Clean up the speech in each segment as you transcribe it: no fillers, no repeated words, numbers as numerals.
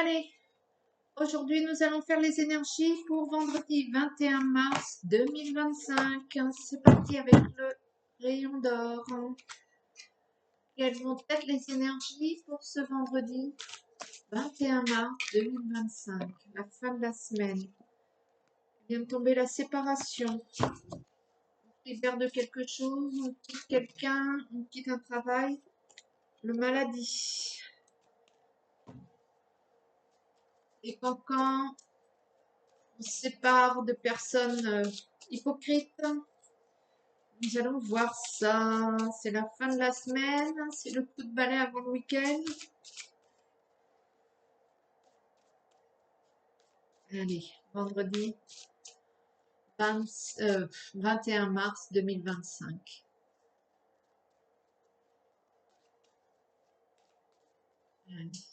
Allez, aujourd'hui nous allons faire les énergies pour vendredi 21 mars 2025. C'est parti avec le rayon d'or. Quelles vont être les énergies pour ce vendredi 21 mars 2025, la fin de la semaine? Il vient de tomber la séparation. On libère de quelque chose, on quitte quelqu'un, on quitte un travail, le maladie. Et quand on se sépare de personnes hypocrites, nous allons voir ça. C'est la fin de la semaine. C'est le coup de balai avant le week-end. Allez, vendredi 21 mars 2025. Allez, c'est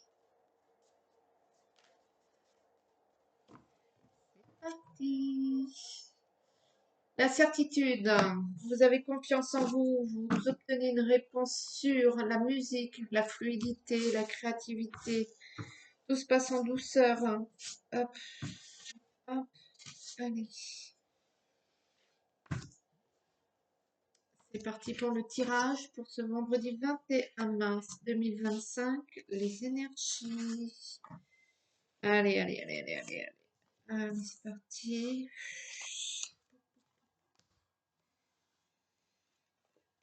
parti. La certitude. Vous avez confiance en vous. Vous obtenez une réponse sur la musique, la fluidité, la créativité. Tout se passe en douceur. Hop, hop. Allez. C'est parti pour le tirage pour ce vendredi 21 mars 2025. Les énergies. Allez, allez, allez, allez, allez, allez. Allez, c'est parti.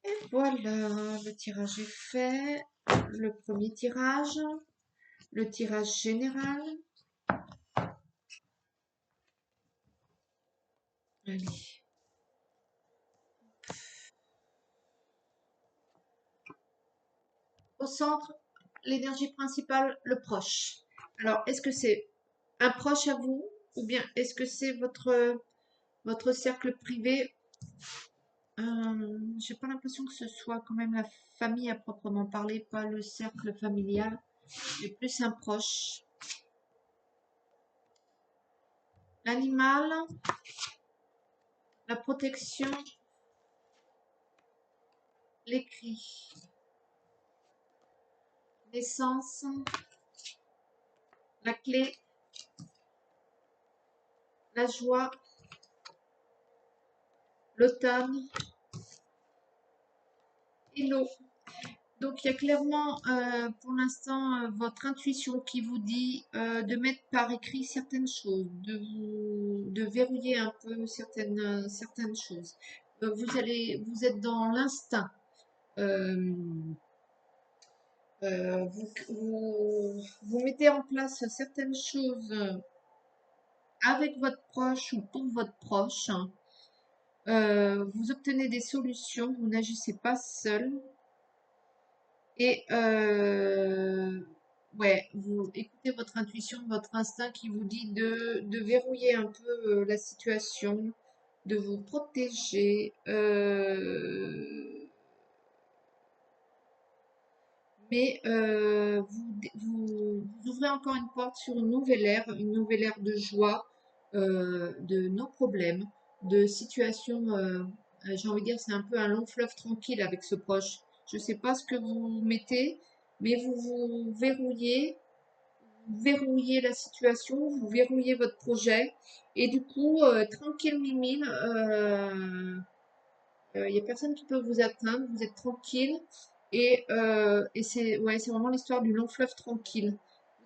Et voilà, le tirage est fait. Le premier tirage, le tirage général. Allez. Au centre, l'énergie principale, le proche. Alors, est-ce que c'est un proche à vous ou bien est-ce que c'est votre cercle privé? J'ai pas l'impression que ce soit quand même la famille à proprement parler, pas le cercle familial, mais plus un proche. L'animal, la protection, les cris. L'essence, la clé, la joie, l'automne et l'eau. Donc il y a clairement pour l'instant votre intuition qui vous dit de mettre par écrit certaines choses, de verrouiller un peu certaines choses. Vous êtes dans l'instinct. Vous mettez en place certaines choses avec votre proche ou pour votre proche. Vous obtenez des solutions, vous n'agissez pas seul. Et ouais, vous écoutez votre intuition, votre instinct qui vous dit de verrouiller un peu la situation, de vous protéger. Mais vous ouvrez encore une porte sur une nouvelle ère de joie, de nos problèmes, de situations, j'ai envie de dire, c'est un peu un long fleuve tranquille avec ce proche. Je ne sais pas ce que vous mettez, mais vous verrouillez la situation, vous verrouillez votre projet, et du coup, tranquille mimile, il n'y a personne qui peut vous atteindre, vous êtes tranquille. Et c'est ouais, c'est vraiment l'histoire du long fleuve tranquille.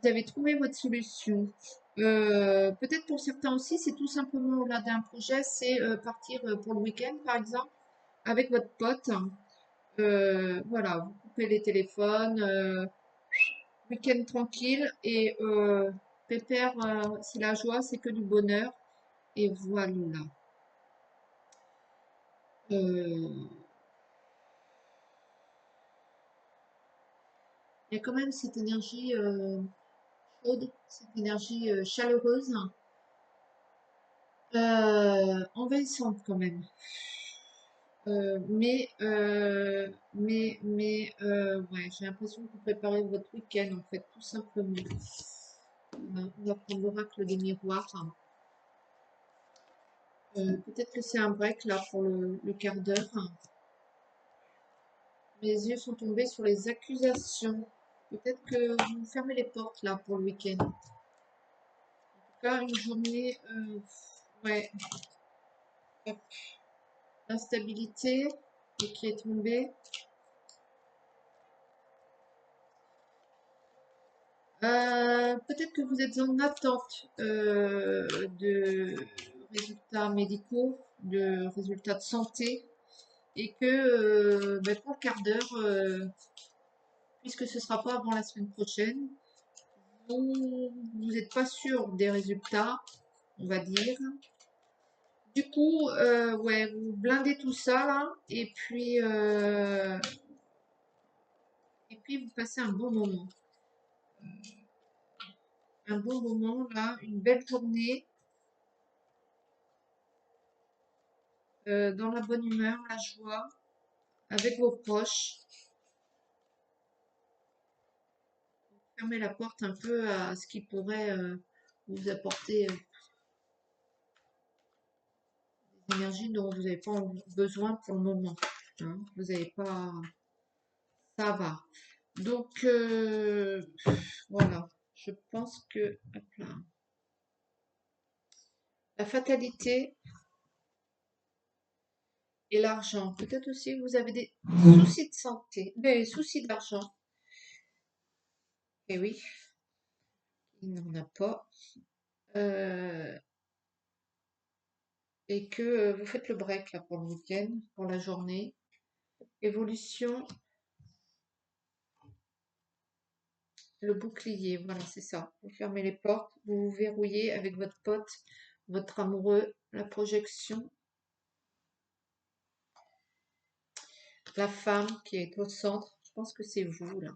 Vous avez trouvé votre solution. Peut-être pour certains aussi, c'est tout simplement au-delà d'un projet, c'est partir pour le week-end, par exemple, avec votre pote. Voilà, vous coupez les téléphones, week-end tranquille et pépère, c'est la joie, c'est que du bonheur. Et voilà. Euh, Il y a quand même cette énergie chaude, cette énergie chaleureuse, envahissante quand même. Ouais, j'ai l'impression que vous préparez votre week-end en fait, tout simplement. On va prendre l'oracle des miroirs. Peut-être que c'est un break là pour le quart d'heure. Mes yeux sont tombés sur les accusations. Peut-être que vous fermez les portes là pour le week-end. En tout cas, une journée, ouais, d'instabilité et qui est tombée. Peut-être que vous êtes en attente de résultats médicaux, de résultats de santé, et que ben, pour le quart d'heure, puisque ce ne sera pas avant la semaine prochaine, vous n'êtes pas sûr des résultats, on va dire. Du coup, ouais, vous blindez tout ça là, et puis vous passez un bon moment. Un bon moment là, une belle journée, dans la bonne humeur, la joie, avec vos proches. Fermez la porte un peu à ce qui pourrait vous apporter des énergies dont vous n'avez pas besoin pour le moment. Hein. Vous n'avez pas... Ça va. Donc, voilà. Je pense que... Hop là. La fatalité et l'argent. Peut-être aussi que vous avez des soucis de santé, des soucis d'argent. Et oui, il n'en a pas. Et que vous faites le break là, pour le week-end, pour la journée. Évolution, le bouclier, voilà, c'est ça. Vous fermez les portes, vous vous verrouillez avec votre pote, votre amoureux, la projection, la femme qui est au centre. Je pense que c'est vous là.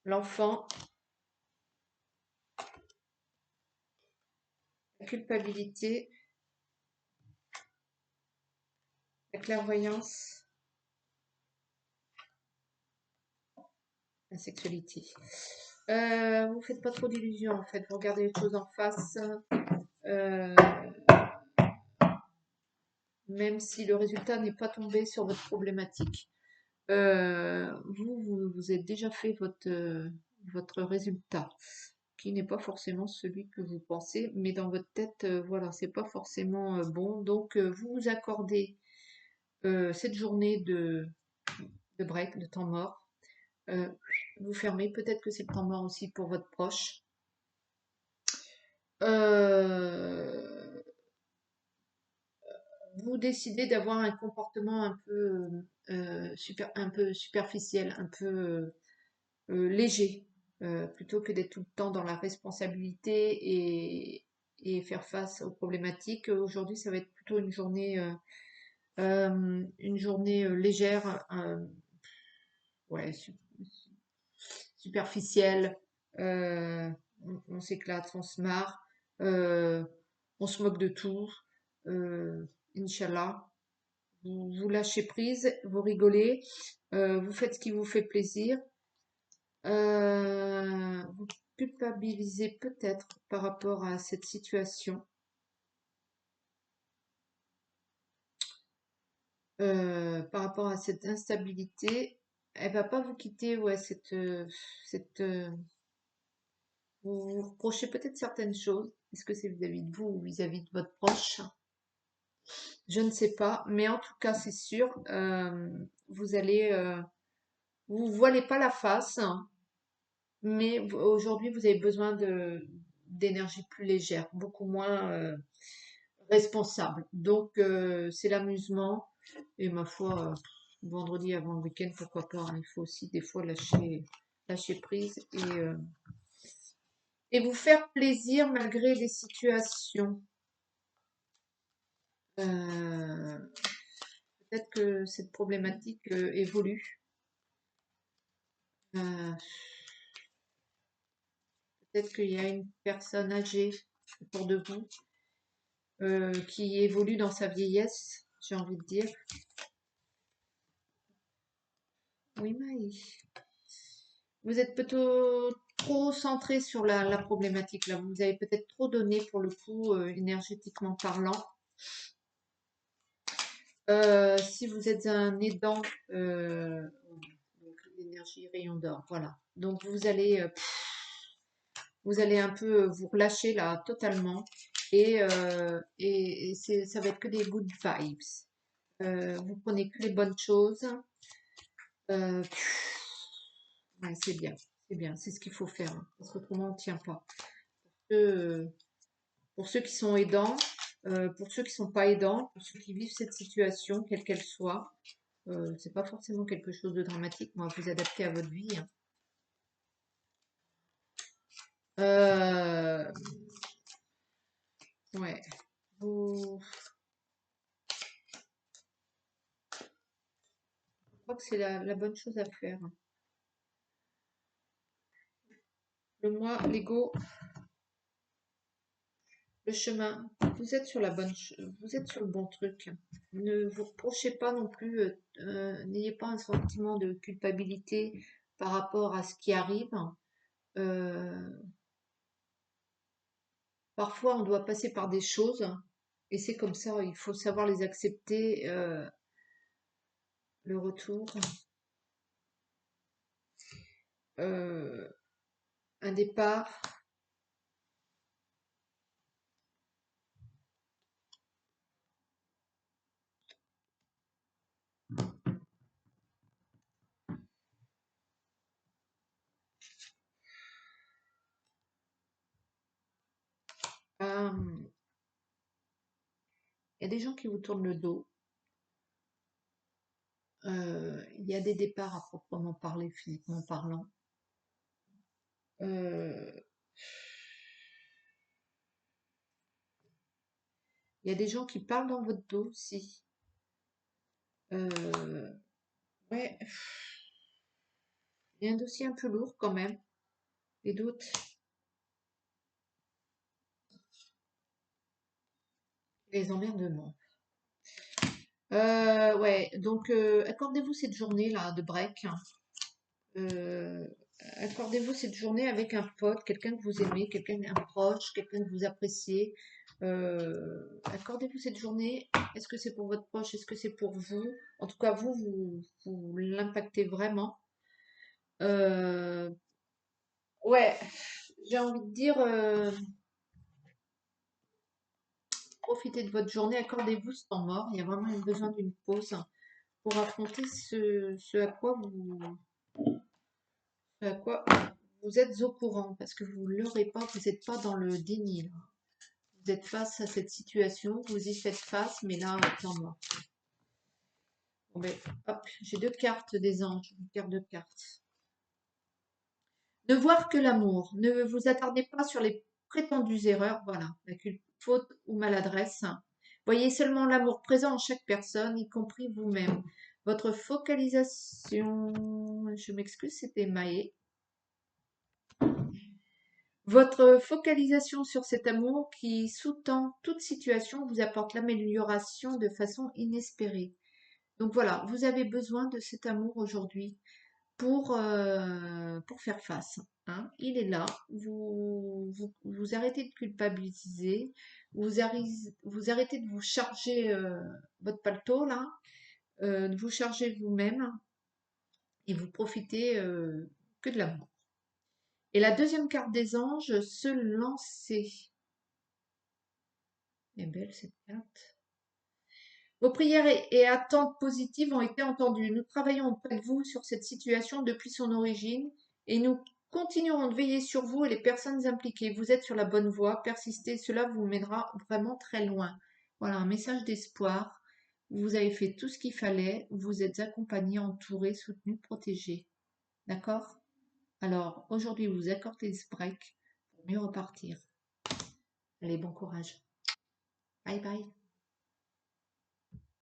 L'enfant, la culpabilité, la clairvoyance, la sexualité. Vous faites pas trop d'illusions en fait. Vous regardez les choses en face. Euh, Même si le résultat n'est pas tombé sur votre problématique. Vous avez déjà fait votre résultat, qui n'est pas forcément celui que vous pensez, mais dans votre tête, voilà, c'est pas forcément bon. Donc, vous vous accordez cette journée de break, de temps mort. Euh, vous fermez, peut-être que c'est le temps mort aussi pour votre proche. Euh, vous décidez d'avoir un comportement un peu superficiel, un peu léger, plutôt que d'être tout le temps dans la responsabilité et faire face aux problématiques. Aujourd'hui, ça va être plutôt une journée légère, ouais, superficielle. Euh, on s'éclate, on se marre, euh, on se moque de tout. Inch'Allah. Vous lâchez prise, vous rigolez, vous faites ce qui vous fait plaisir. Vous culpabilisez peut-être par rapport à cette situation, par rapport à cette instabilité. Elle va pas vous quitter, ouais, vous vous reprochez peut-être certaines choses. Est-ce que c'est vis-à-vis de vous ou vis-à-vis de votre proche? Je ne sais pas, mais en tout cas, c'est sûr, vous allez, vous voilez pas la face, hein, mais aujourd'hui, vous avez besoin d'énergie plus légère, beaucoup moins responsable. Donc, c'est l'amusement. Et ma foi, vendredi avant le week-end, pourquoi pas. Hein. Il faut aussi des fois lâcher prise et vous faire plaisir malgré les situations. Euh, Peut-être que cette problématique évolue. Euh, Peut-être qu'il y a une personne âgée autour de vous qui évolue dans sa vieillesse, j'ai envie de dire. Oui, Maï. Vous êtes plutôt trop centré sur la problématique là. Vous avez peut-être trop donné pour le coup, énergétiquement parlant. Si vous êtes un aidant, donc l'énergie rayon d'or. Voilà. Donc vous allez un peu vous relâcher là totalement et ça va être que des good vibes. Vous prenez que les bonnes choses. Euh, ouais, c'est bien, c'est ce qu'il faut faire, hein, parce qu'autrement on ne tient pas. Euh, pour ceux qui sont aidants, pour ceux qui sont pas aidants, pour ceux qui vivent cette situation, quelle qu'elle soit, c'est pas forcément quelque chose de dramatique. Moi, vous adaptez à votre vie, hein. Euh, ouais, vous, je crois que c'est la bonne chose à faire. Le moi, l'ego, le chemin, vous êtes sur vous êtes sur le bon truc. Ne vous reprochez pas non plus, n'ayez pas un sentiment de culpabilité par rapport à ce qui arrive. Euh, Parfois, on doit passer par des choses et c'est comme ça, il faut savoir les accepter. Le retour, euh, un départ, il y a des gens qui vous tournent le dos. Il y a des départs à proprement parler, physiquement parlant. Euh, il y a des gens qui parlent dans votre dos aussi. Ouais, il y a un dossier un peu lourd quand même. Les doutes, les emmerdements. Ouais, donc accordez-vous cette journée-là de break. Euh, Accordez-vous cette journée avec un pote, quelqu'un que vous aimez, quelqu'un un proche, quelqu'un que vous appréciez. Accordez-vous cette journée. Est-ce que c'est pour votre proche? Est-ce que c'est pour vous? En tout cas, vous l'impactez vraiment. Euh, ouais, j'ai envie de dire, profitez de votre journée, accordez-vous ce temps mort. Il y a vraiment besoin d'une pause pour affronter ce à quoi vous êtes au courant, parce que vous ne l'aurez pas, vous n'êtes pas dans le déni, là. Vous êtes face à cette situation, vous y faites face, mais là, temps mort. Bon, ben, hop, j'ai deux cartes des anges, une paire de cartes. Ne voir que l'amour. Ne vous attardez pas sur les prétendues erreurs, voilà, la faute ou maladresse. Voyez seulement l'amour présent en chaque personne, y compris vous-même. Votre focalisation, je m'excuse, c'était Maë. Votre focalisation sur cet amour qui sous-tend toute situation vous apporte l'amélioration de façon inespérée. Donc voilà, vous avez besoin de cet amour aujourd'hui pour faire face, hein. Il est là, vous arrêtez de culpabiliser, vous arrêtez de vous charger votre paletot là, de vous charger vous-même et vous profitez que de l'amour. Et la deuxième carte des anges, se lancer. Elle est belle cette carte. Vos prières et attentes positives ont été entendues. Nous travaillons auprès de vous sur cette situation depuis son origine et nous continuerons de veiller sur vous et les personnes impliquées. Vous êtes sur la bonne voie, persistez, cela vous mènera vraiment très loin. Voilà, un message d'espoir. Vous avez fait tout ce qu'il fallait, vous êtes accompagné, entouré, soutenu, protégé. D'accord? Alors, aujourd'hui, vous accordez ce break pour mieux repartir. Allez, bon courage. Bye bye.